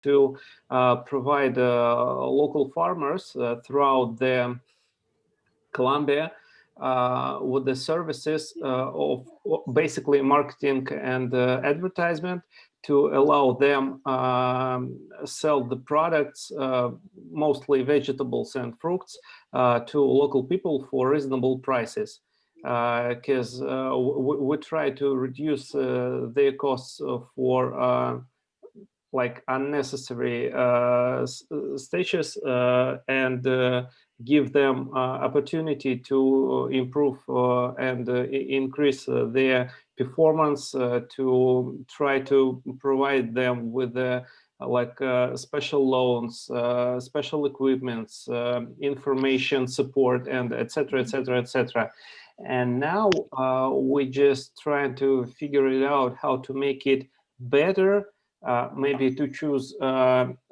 to provide local farmers throughout the Colombia with the services of basically marketing and advertisement to allow them sell the products, mostly vegetables and fruits, to local people for reasonable prices. Because we try to reduce their costs for like unnecessary stages and give them opportunity to improve and increase their performance, to try to provide them with like special loans, special equipments, information support, and etc., etc., etc. And now we just trying to figure it out how to make it better, maybe to choose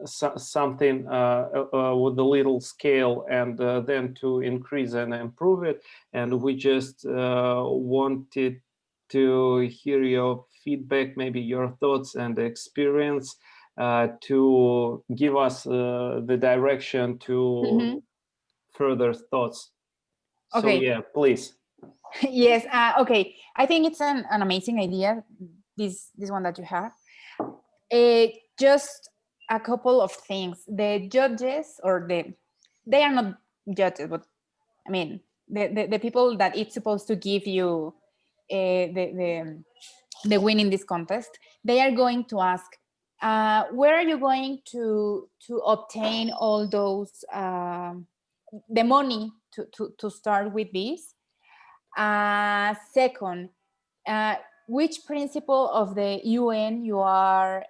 something with a little scale, and then to increase and improve it. And we just wanted to hear your feedback, maybe your thoughts and experience, to give us the direction to further thoughts. So Okay. yeah, please. Yes. Okay. I think it's an amazing idea. This one that you have. Just a couple of things. The judges, or they are not judges, but I mean the people that it's supposed to give you the win in this contest. They are going to ask, where are you going to obtain all those the money to start with this? Second, which principle of the UN you are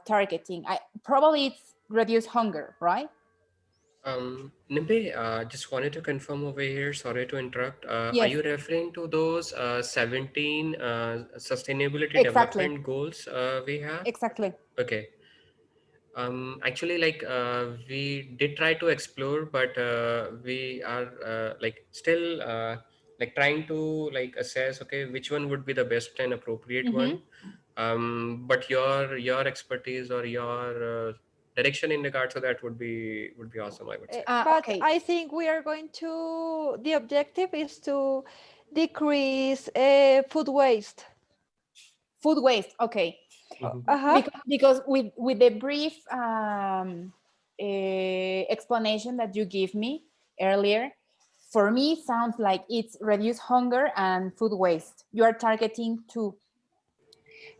targeting? Probably it's reduce hunger, right? Nimbe, just wanted to confirm over here. Sorry to interrupt. Are Yes, you referring to those 17 sustainability exactly, development goals we have? exactly. Okay. Actually, like we did try to explore, but we are like still like trying to like assess, okay, which one would be the best and appropriate one. But your expertise or your direction in regards to that would be awesome, I would say. But Okay, I think we are going to, the objective is to decrease food waste. food waste. Okay, Uh-huh. because with the brief explanation that you gave me earlier, for me it sounds like it's reduce hunger and food waste. You are targeting two,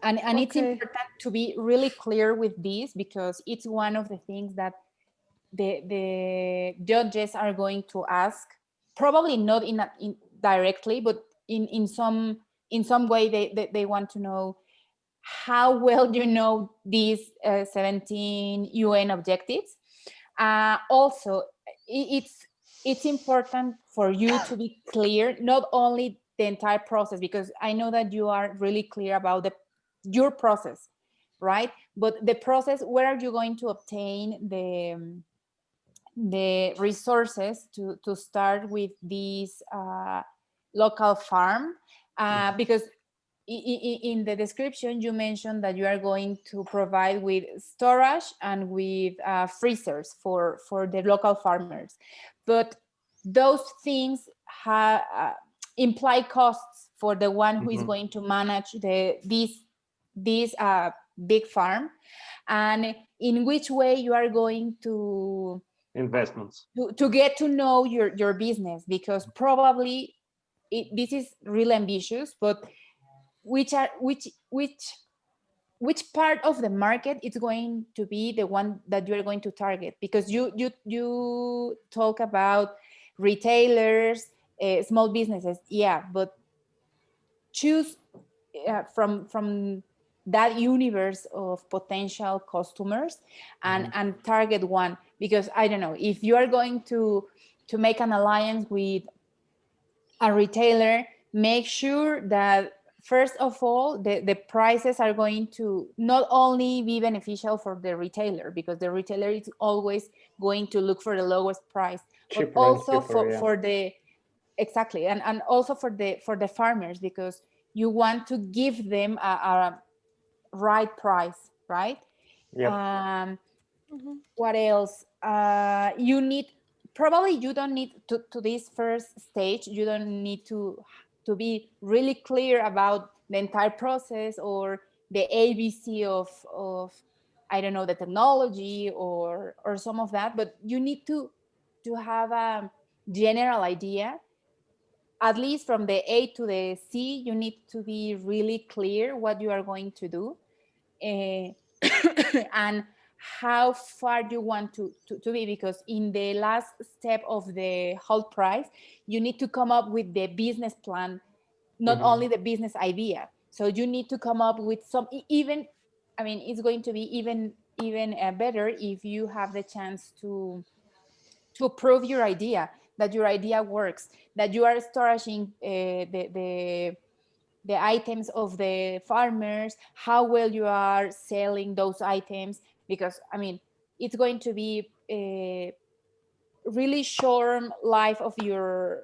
and it's Okay. important to be really clear with this, because it's one of the things that the judges are going to ask, probably not in directly, but in some way they want to know how well you know these 17 UN objectives. Also, it's important for you to be clear, not only the entire process, because I know that you are really clear about your process, right? But the process, where are you going to obtain the resources to start with this local farm? Because in the description you mentioned that you are going to provide with storage and with freezers for the local farmers, but those things imply costs for the one who is going to manage this big farm. And in which way you are going to Investments. to get to know your business, because probably this is really ambitious, but which part of the market is going to be the one that you are going to target? Because you talk about retailers, small businesses, yeah, but choose from that universe of potential customers and target one. Because I don't know, if you are going to make an alliance with a retailer, make sure that first of all the prices are going to not only be beneficial for the retailer, because the retailer is always going to look for the lowest price, but Cheaper and also cheaper, yeah. for the exactly, and also for the farmers, because you want to give them a right price, right? Yep. What else? You need, probably you don't need to this first stage, you don't need to be really clear about the entire process or the ABC of I don't know, the technology or some of that, but you need to have a general idea, at least from the A to the C. You need to be really clear what you are going to do, and how far you want to be, because in the last step of the whole price, you need to come up with the business plan, not only the business idea. So you need to come up with some, even, I mean, it's going to be even better if you have the chance to prove your idea, that your idea works, that you are storing the items of the farmers, how well you are selling those items, because I mean, it's going to be a really short life of your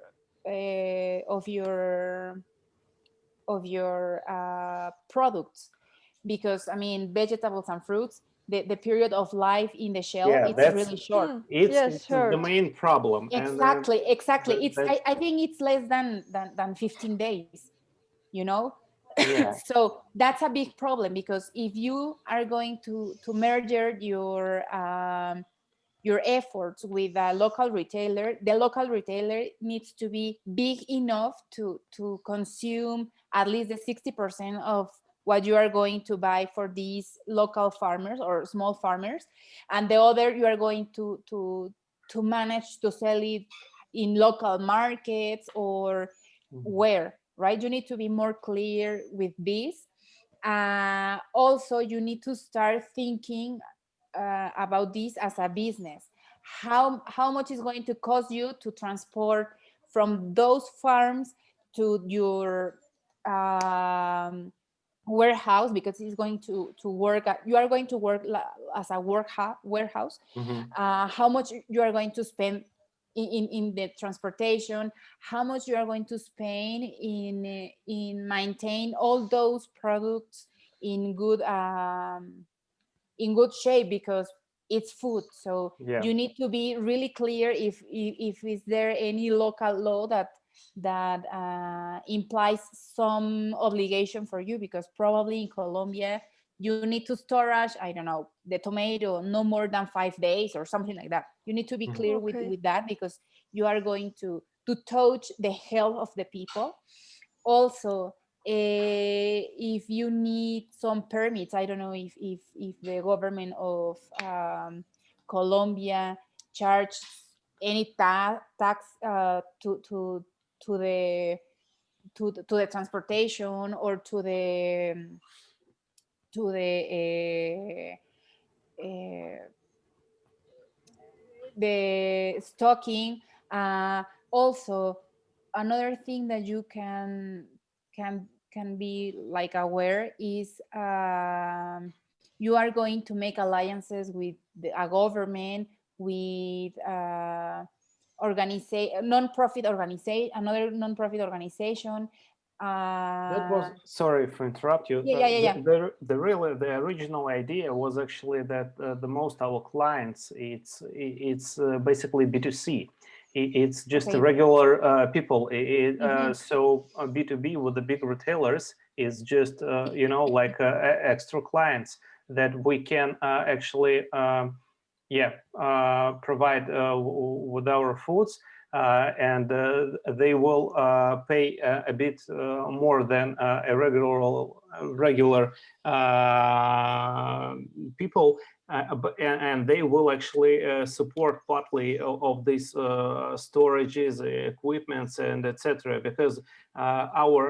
products, because I mean, vegetables and fruits, the period of life in the shelf, Yeah, it's that's really short. Yes, it's the sure. main problem. Exactly, exactly. It's That's I think it's less than 15 days, you know. yeah. So that's a big problem, because if you are going to merge your efforts with a local retailer, the local retailer needs to be big enough to consume at least the 60% of what you are going to buy for these local farmers or small farmers, and the other you are going to manage to sell it in local markets or where, right? You need to be more clear with this. Also, you need to start thinking about this as a business. How much is going to cost you to transport from those farms to your warehouse, because it's going to work you are going to work as a warehouse. How much you are going to spend in the transportation, how much you are going to spend in maintain all those products in good shape, because it's food. So Yeah. you need to be really clear if is there any local law that implies some obligation for you, because probably in Colombia you need to storage, I don't know, the tomato no more than 5 days or something like that. You need to be clear Okay. with that, because you are going to touch the health of the people. Also, if you need some permits, I don't know if the government of Colombia charge any tax to the to the transportation or to the stocking. Also, another thing that you can be like aware is, you are going to make alliances with a government, with non-profit organization, another non-profit organization. That was, sorry for interrupt you. Yeah. The original idea was actually that the most our clients, it's basically B2C. It's just Okay. regular people. So B2B with the big retailers is just like extra clients that we can actually provide with our foods. And they will pay a bit more than a regular people, and they will actually support partly of these storages, equipments, and etc. Because our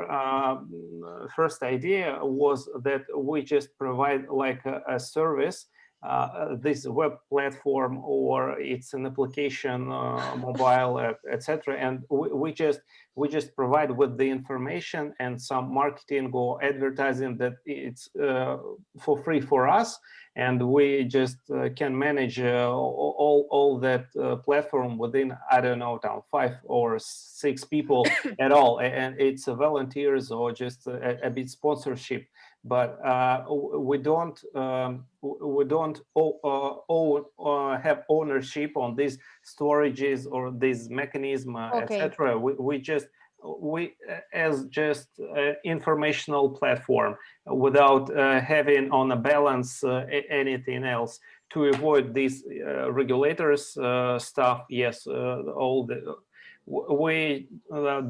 first idea was that we just provide like a service, this web platform, or it's an application, mobile, etc. And we just provide with the information and some marketing or advertising that it's for free for us, and we just can manage all that platform within, I don't know, 5 or 6 people at all, and it's volunteers or just a bit sponsorship. But we don't have ownership on these storages or this mechanism, Okay. etc. We as just informational platform without having on a balance anything else to avoid these regulators stuff. Yes, all the we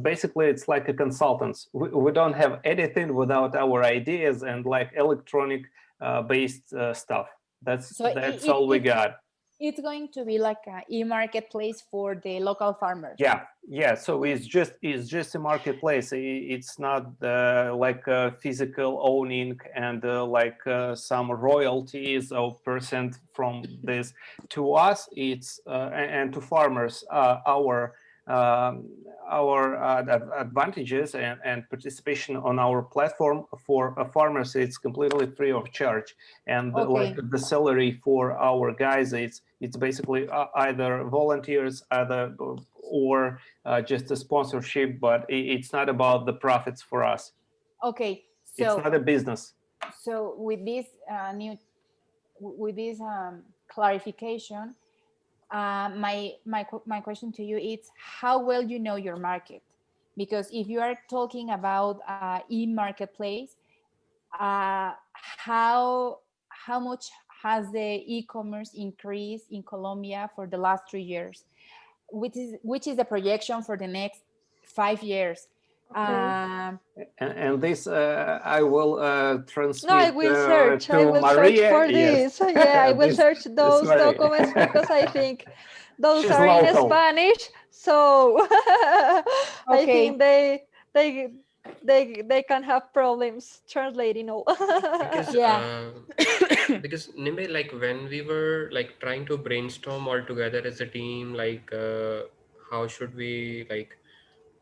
basically it's like a consultants. We don't have anything without our ideas and like electronic based stuff. That's So all we got. it's going to be like an e-marketplace for the local farmers. Yeah. So it's just a marketplace. It's not like physical owning and like some royalties or percent from this. To us, it's and to farmers, um, our advantages and participation on our platform for farmers, it's completely free of charge. And like Okay. the salary for our guys, it's basically either volunteers, either or just a sponsorship, but it's not about the profits for us. Okay. It's not a business. So with this clarification, my question to you is how well you know your market, because if you are talking about e-marketplace, how much has the e-commerce increased in Colombia for the last 3 years? Which is the projection for the next 5 years? Okay. And this I will transmit No, I will search. to I will search Maria. for Yes, this. Yeah, I will this search those Maria. documents because I think those She's are in local. Spanish. So I Okay. think they can have problems translating all. Because Yeah. because Nimbe, like when we were like trying to brainstorm all together as a team, like how should we like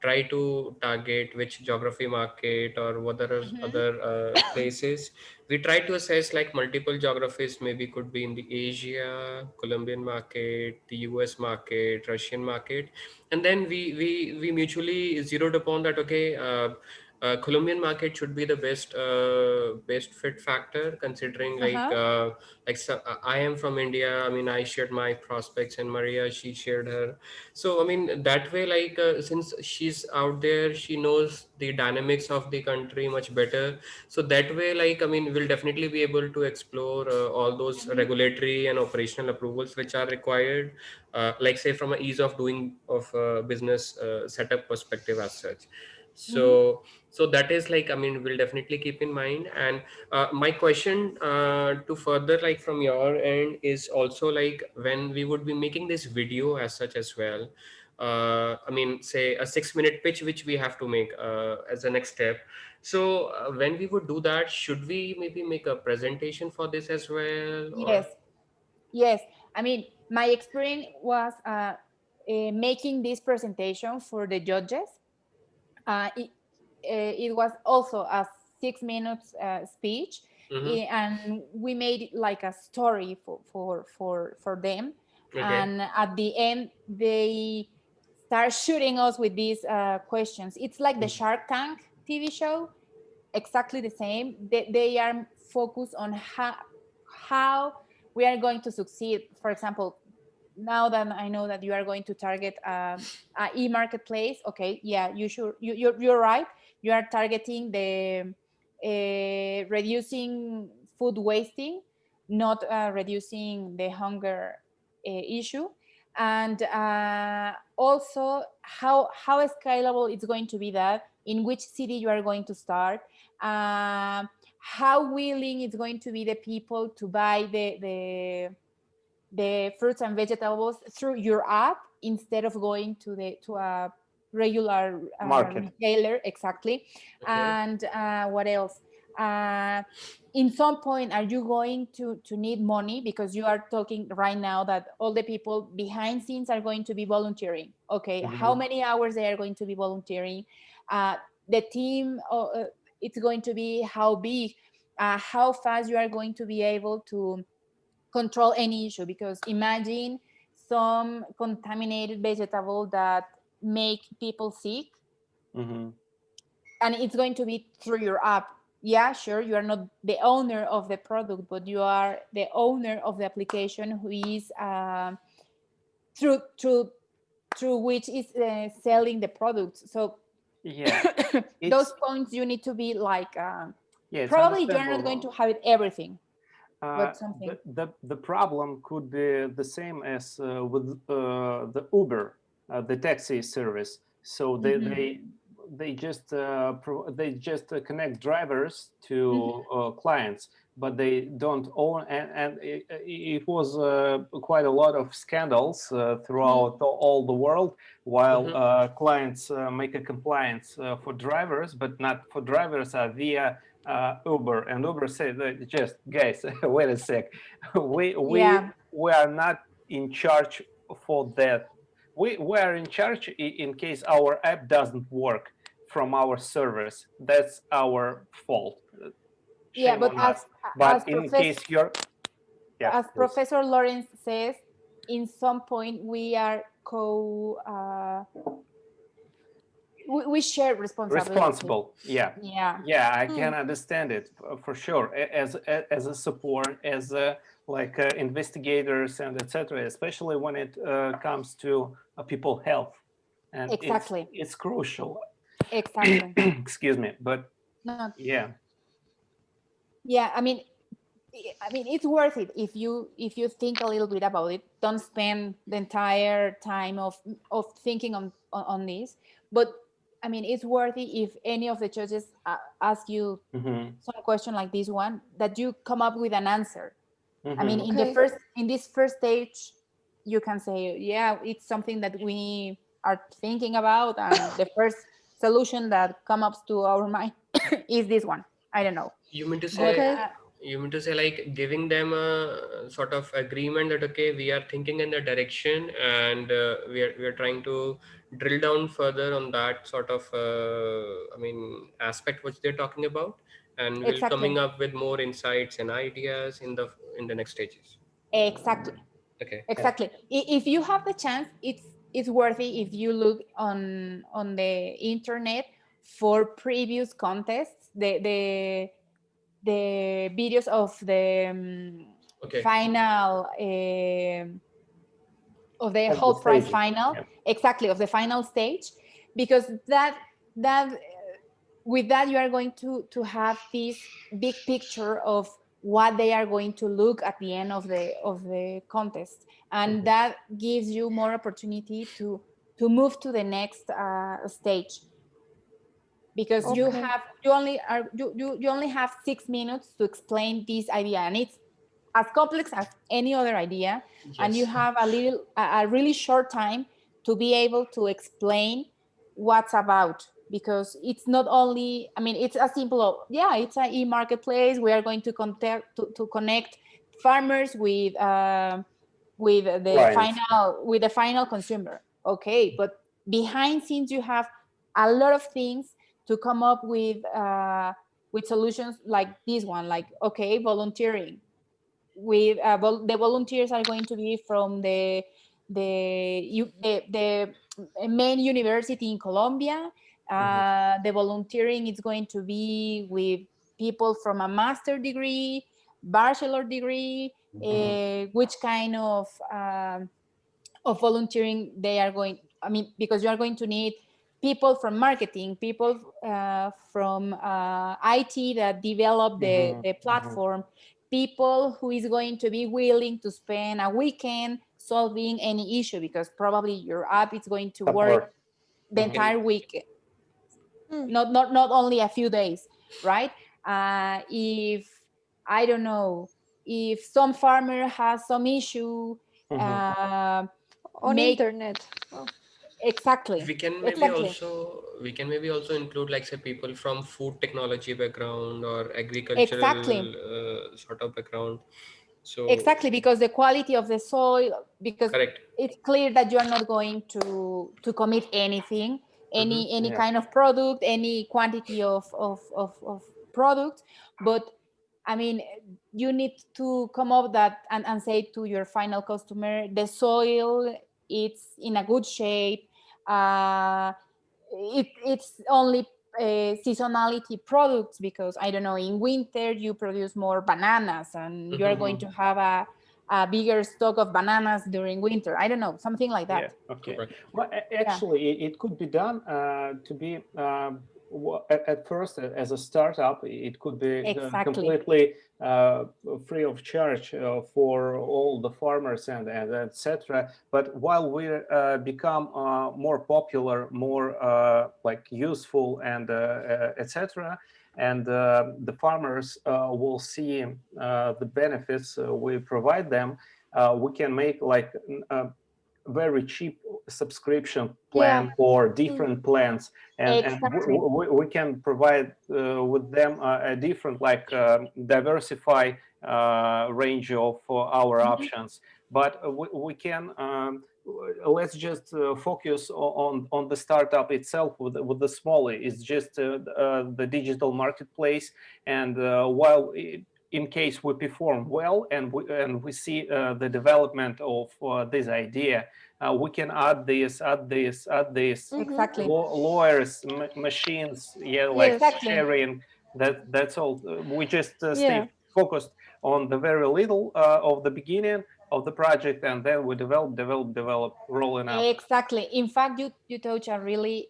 try to target which geography market or what other places. We try to assess like multiple geographies, maybe could be in the Asia, Colombian market, the US market, Russian market. And then we mutually zeroed upon that, okay, Colombian market should be the best fit factor, considering Uh-huh. so, I am from India. I mean, I shared my prospects, and Maria, she shared her. So I mean, that way, like since she's out there, she knows the dynamics of the country much better. So that way, like I mean, we'll definitely be able to explore all those regulatory and operational approvals which are required, like say from an ease of doing of business setup perspective as such. Mm-hmm. So that is like, I mean, we'll definitely keep in mind. And my question to further like from your end is also like when we would be making this video as such as well, I mean, say a 6-minute pitch which we have to make as a next step. So when we would do that, should we maybe make a presentation for this as well, Yes. or? Yes. I mean, my experience was making this presentation for the judges. It was also a 6 minutes speech, Mm-hmm. and we made it like a story for them. Okay. And at the end, they start shooting us with these questions. It's like the Shark Tank TV show, exactly the same. They are focused on how we are going to succeed. For example, now that I know that you are going to target a e-marketplace, okay, yeah, you're right. You are targeting the reducing food wasting, not reducing the hunger issue, and also how scalable it's going to be, that in which city you are going to start, how willing it's going to be the people to buy the fruits and vegetables through your app instead of going to a regular Market. retailer. Exactly. Okay. And what else? In some point, are you going to need money, because you are talking right now that all the people behind scenes are going to be volunteering? Okay, how many hours they are going to be volunteering? The team, it's going to be how big? How fast you are going to be able to control any issue? Because imagine some contaminated vegetable that make people sick, Mm-hmm. and it's going to be through your app. yeah, sure, you are not the owner of the product, but you are the owner of the application who is through through through which is selling the product. So Yeah, those it's points you need to be like yeah, it's probably you are not going to understandable. have it everything, Uh, but something. the problem could be the same as with the Uber, the taxi service. So they just connect drivers to clients, but they don't own. And it was quite a lot of scandals throughout all the world. While Mm-hmm. clients make a compliance for drivers, but not for drivers via Uber, and Uber said, "Just guys, wait a sec, we we Yeah, we are not in charge for that. We are in charge in case our app doesn't work from our servers. That's our fault. yeah, Shame but on us. But as in professor case you're, yeah, as please, Professor Lawrence says, in some point we are we share responsibility. responsible. Yeah, Yeah, yeah, I Hmm. can understand it for sure. As a support, as a, like investigators and etc. Especially when it comes to people health, and exactly, it's crucial. exactly. Excuse me, but No, yeah. yeah, I mean, it's worth it if you think a little bit about it. Don't spend the entire time of thinking on this. But I mean, it's worth it if any of the judges ask you Hmm. some question like this one, that you come up with an answer. I mean, Hmm. Okay. in this first stage, you can say, yeah, it's something that we are thinking about, and the first solution that comes up to our mind is this one. I don't know, You mean to but say, Okay. you mean to say like giving them a sort of agreement that okay, we are thinking in the direction, and we are trying to drill down further on that sort of I mean aspect which they're talking about, and we'll exactly, coming up with more insights and ideas in the next stages. exactly. Okay. Yeah. Exactly. If you have the chance, it's worthy if you look on the internet for previous contests, the videos of the Okay. final of the Of the whole prize stages. final, Yeah. exactly, of the final stage, because that with that you are going to have this big picture of what they are going to look at the end of the contest, and Mhm. that gives you more opportunity to move to the next stage, because Okay. you only have 6 minutes to explain this idea, and it's as complex as any other idea, and you Yes. have a really short time to be able to explain what's about, because it's not only, I mean, it's a simple of, yeah, it's an e-marketplace, we are going to contact to connect farmers Clients. with the final consumer. Okay, but behind scenes you have a lot of things to come up with solutions like this one, like, okay, volunteering. The volunteers are going to be from the main university in Colombia. Mhm. The volunteering is going to be with people from a master degree, bachelor degree, Mhm. which kind of volunteering they are going, I mean, because you are going to need people from marketing, people from IT that develop Mhm. the Mhm. platform, people who is going to be willing to spend a weekend solving any issue, because probably your app is going to work Support. the Mhm. entire week, Hmm. not only a few days, right? If I don't know, if some farmer has some issue, Mhm. uh, On make internet. Oh. exactly, exactly, We can maybe also include like say people from food technology background or exactly, agricultural sort of background. So exactly, because the quality of the soil, because correct. it's clear that you are not going to commit anything, Mm-hmm. any Yeah. kind of product, any quantity of product, but I mean, you need to come up that and say to your final customer, the soil, it's in a good shape, it's only seasonality products, because I don't know, in winter you produce more bananas and you are going to have a bigger stock of bananas during winter. I don't know, something like that. Yeah. Okay. Correct. Well, actually, it could be done to be at first as a startup. It could be Exactly. completely free of charge for all the farmers and etc. But while we become more popular, more like useful and etc. And the farmers will see the benefits we provide them. We can make like very cheap subscription plan Yeah. for different plans, and Exactly. we can provide with them a different like diversify range of our options. But we can let's just focus on the startup itself with the smaller. It's just the digital marketplace, and while in case we perform well and we see the development of this idea, we can add this, Exactly. lawyers, machines, yeah, like Yes. Exactly. sharing. That's all. We just Yeah. stay focused on the very little of the beginning of the project, and then we develop, rolling out. Exactly. In fact, you touch a really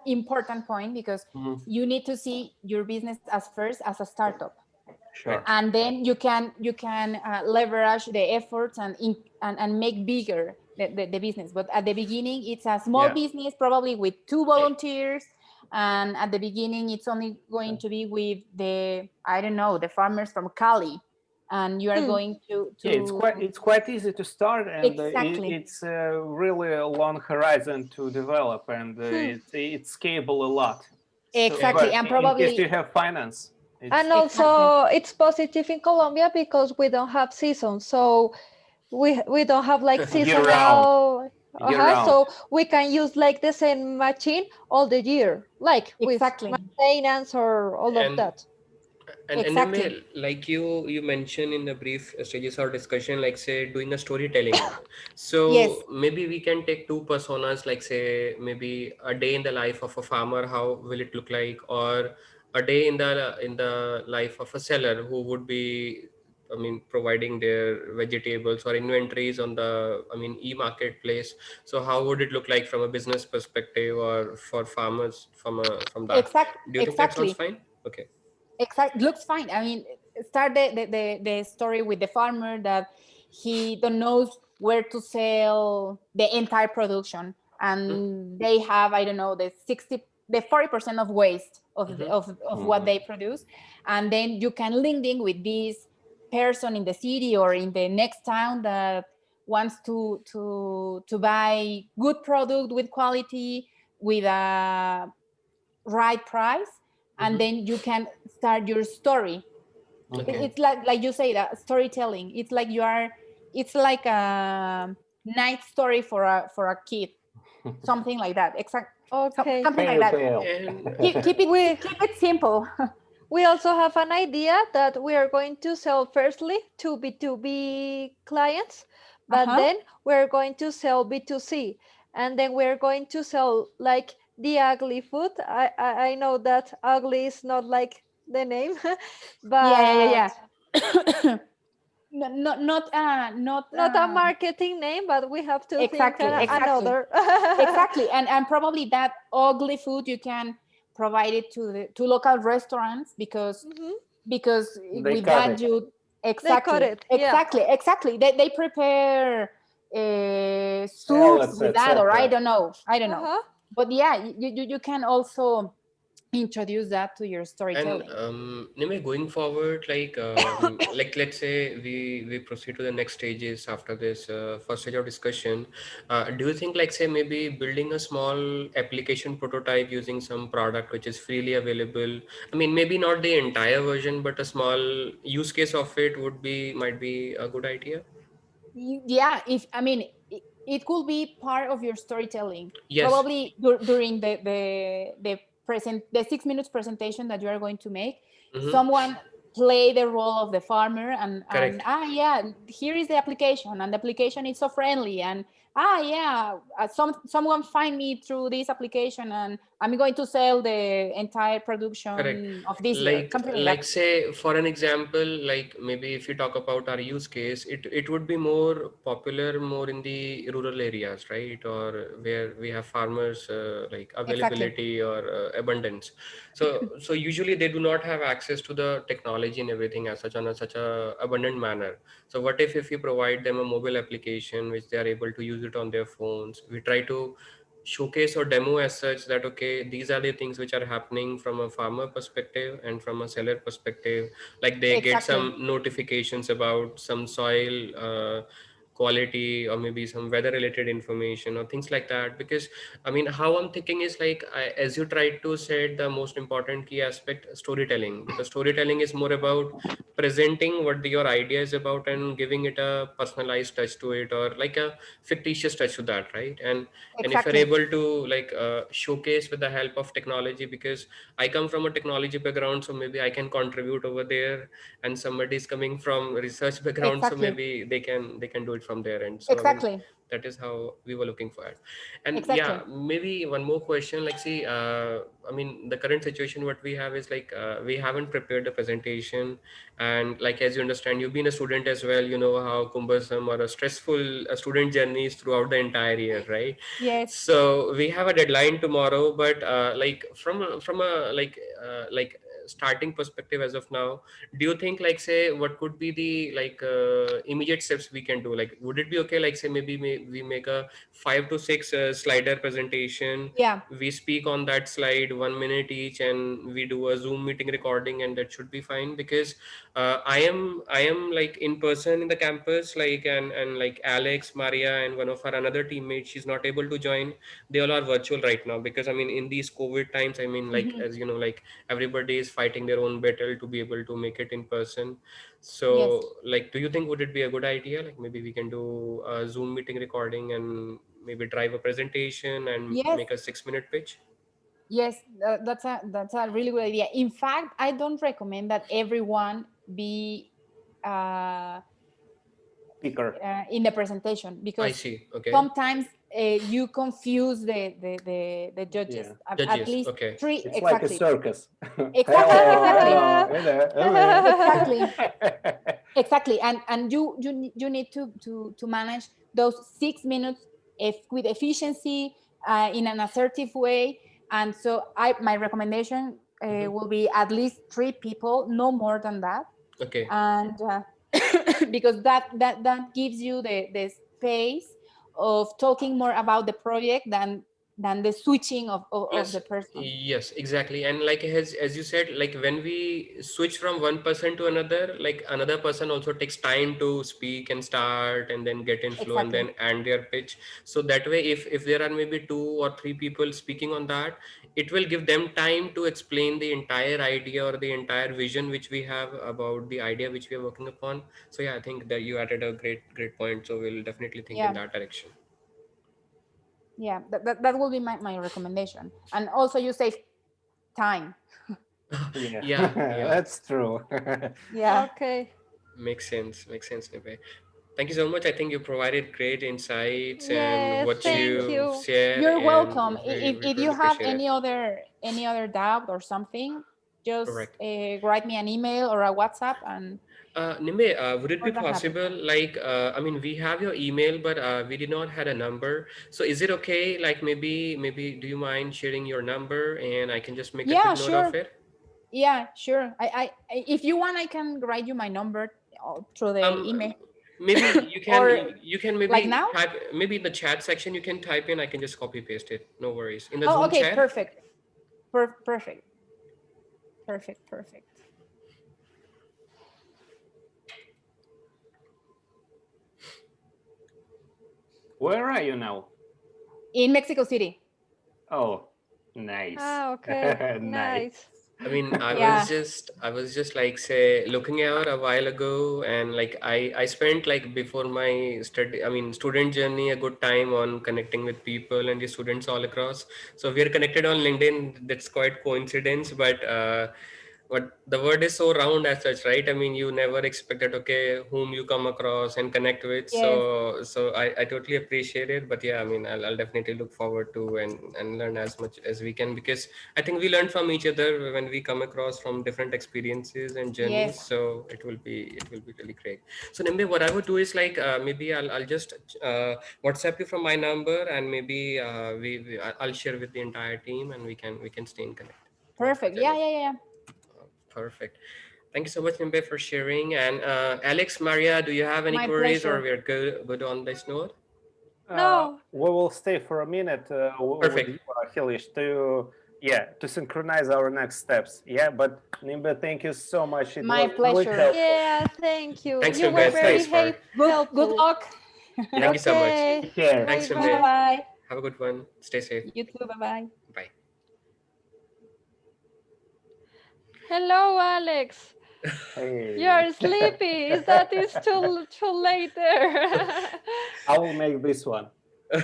important point, because Mhm. you need to see your business as first as a startup, Sure. and then you can leverage the efforts and make bigger the business. But at the beginning, it's a small Yeah. business, probably with 2 volunteers, and at the beginning it's only going to be with the, I don't know, the farmers from Cali, and you are going to Yeah, it's quite easy to start, and exactly. it's really a long horizon to develop, and it's scalable a lot. Exactly. But And in case you probably have finance, it's And exactly. also, it's positive in Colombia because we don't have seasons, so we don't have like year round, seasonal. year round. So we can use like the same machine all the year, like with Exactly. maintenance or all of And that. and Exactly. Nimbe, like you mentioned in the brief stages of discussion, like say doing a storytelling. Yes. So maybe we can take two personas, like say maybe a day in the life of a farmer, how will it look like, or a day in the life of a seller who would be, I mean, providing their vegetables or inventories on the, I mean, e-marketplace. So how would it look like from a business perspective or for farmers from that? Do you think that sounds Exactly. fine? Okay. Looks fine. I mean, start the story with the farmer that he don't knows where to sell the entire production, and they have, I don't know, the 40% of waste of Mm-hmm. of what they produce, and then you can link in with this person in the city or in the next town that wants to buy good product with quality, with a right price, and Mm-hmm. then you can start your story. Okay. It's like you say, that storytelling. It's like it's like a night story for a kid, something like that. Okay. Something like Fairy that. tale. And We Keep it simple. we also have an idea that we are going to sell firstly to B2B clients, but Uh-huh. then we're going to sell B2C, and then we're going to sell like the ugly food. I know that ugly is not like the name, but Yeah. No, not not a marketing name, but we have to think exactly. another. Exactly. And probably that ugly food you can provide it to local restaurants, because Mhm. They with cut that it. you They cut exactly it, yeah. exactly they prepare soups Salads, with that, or etc. I don't know. Uh-huh. But yeah, you can also introduce that to your and storytelling. Nimai, going forward, like let's say we proceed to the next stages after this first stage of discussion. Do you think, like say maybe building a small application prototype using some product which is freely available? I mean, maybe not the entire version, but a small use case of it might be a good idea. Yeah, if I mean, it could be part of your storytelling, Yes. probably during the 6 minutes presentation that you are going to make. Mm-hmm. Someone play the role of the farmer and Correct. yeah, here is the application, and the application is so friendly, and yeah, someone find me through this application, and I'm going to sell the entire Correct. production of this year, Like something like like that. say for an example, like maybe if you talk about our use case, it would be more popular more in the rural areas, right? Or where we have farmers like Exactly. availability or abundance. So usually they do not have access to the technology and everything as such on a such a abundant manner. So what if you provide them a mobile application which they are able to use it on their phones? We try to showcase or demo as such that okay, these are the things which are happening from a farmer perspective and from a seller perspective, like they get Exactly. some notifications about some soil quality or maybe some weather related information or things like that. Because I mean, how I'm thinking is like as you tried to say the most important key aspect, storytelling, because storytelling is more about presenting what your idea is about and giving it a personalized touch to it or like a fictitious touch to that, right? And if you're Exactly. able to like showcase with the help of technology, because I come from a technology background, so maybe I can contribute over there, and somebody is coming from research background, so Exactly. maybe they can do it from their end. So I mean, Exactly. that is how we were looking for it. And yeah, Exactly. maybe one more question, like see I mean, the current situation what we have is like we haven't prepared the presentation, and like as you understand, you've been a student as well, you know how cumbersome or a stressful student journey is throughout the entire year, right? Yes. So we have a deadline tomorrow, but like from a like starting perspective as of now, do you think like say what could be the like immediate steps we can do? Like would it be okay like say maybe we make a 5 to 6 slider presentation, Yeah. we speak on that slide 1 minute each, and we do a Zoom meeting recording, and that should be fine? Because I am like in person in the campus, like and like Alex, Maria, and one of our another teammates, she's not able to join. They all are virtual right now because I mean in these COVID times, I mean like Mhm. as you know, like everybody is fighting their own battle to be able to make it in person. Yes. So like, do you think would it be a good idea? Like maybe we can do a Zoom meeting recording and maybe drive a presentation and Yes. make a 6 minute pitch. Yes. That's a really good idea. In fact, I don't recommend that everyone be uh, Speaker. in the presentation, I because see. Okay. sometimes you confuse the judges. Yeah. At Judges. least Okay. three. It's like a Exactly. circus. Exactly. Hello, Exactly. hello, hello, hello. Exactly. Exactly. And you need to manage those 6 minutes if with efficiency, in an assertive way. And so my recommendation Mhm. will be at least 3 people, no more than that. Okay. And because that gives you the space of talking more about the project than the switching of Plus, the person. yes, exactly. And like as you said, like when we switch from one person to another, like another person also takes time to speak and start and then get in flow and Exactly. then end their pitch. So that way, if there are maybe 2 or 3 people speaking on that, it will give them time to explain the entire idea or the entire vision which we have about the idea which we are working upon. So yeah, I think that you added a great point. So we'll definitely think in Yeah. that direction. Yeah, that will be my recommendation. And also you save time. Yeah, Yeah, yeah. that's true. Yeah. Okay. Makes sense, Nibe. Thank you so much. I think you provided great insights and Yes, what Thank thank you you. shared, You're and welcome. we If you truly have appreciate it. any other doubt or something, just Correct. write me an email or a WhatsApp, and Nimbe, would it be more than happy. possible, like, I mean, we have your email, but we did not had a number. So is it okay, like maybe, do you mind sharing your number and I can just make a Yeah, quick note of sure. it? Yeah, sure. If you want, I can write you my number through the Um, email. maybe Or you can like maybe now. type, maybe in the chat section you can type in. I can just copy paste it. No worries. In the Oh, Zoom okay, chat. perfect. Perfect. Perfect. Perfect. Where are you now? In Mexico City. Oh, nice. Ah, okay. Nice. Nice. I mean, Yeah. I was just like say looking out a while ago, and like I spent like before my study, I mean, student journey, a good time on connecting with people and the students all across. So we are connected on LinkedIn. That's quite coincidence, but But the word is so round as such, right? I mean, you never expected, okay, whom you come across and connect with. Yes, So I totally appreciate it. But yeah, I mean, I'll definitely look forward to and learn as much as we can, because I think we learn from each other when we come across from different experiences and journeys. yes. So it will be really great. So Nimbe, what I would do is like maybe I'll just WhatsApp you from my number, and maybe I'll share with the entire team, and we can stay in connect. Perfect. Yeah, yeah, yeah. Perfect. Thank you so much, Nimbe, for sharing. And Alex, Maria, do you have any My queries, or pleasure. we're good on this note? No, We will stay for a minute with Perfect. you, Hilish, to synchronize our next steps. Yeah, but Nimbe, thank you so much. It My was really pleasure. helpful. yeah, thank you. Thanks, You were Nimbe. very Thanks for. Good helpful. luck. Thank you so much. Okay, Take care. bye Thanks, Bye Nimbe. bye. bye. Have a good one. Stay safe. You too. Bye bye. Bye. Hello, Alex. Hey. You're sleepy. Is that it's too late there? I will make this one. I'm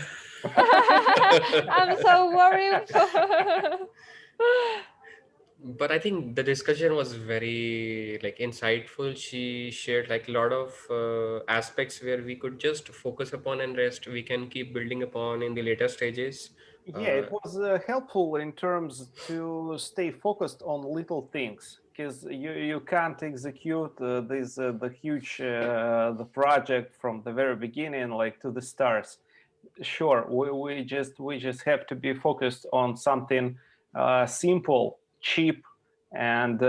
so worried. But I think the discussion was very like insightful. She shared like a lot of aspects where we could just focus upon, and rest we can keep building upon in the later stages. Yeah, it was helpful in terms to stay focused on little things, because you can't execute the huge the project from the very beginning like to the stars. Sure, we just have to be focused on something simple, cheap, and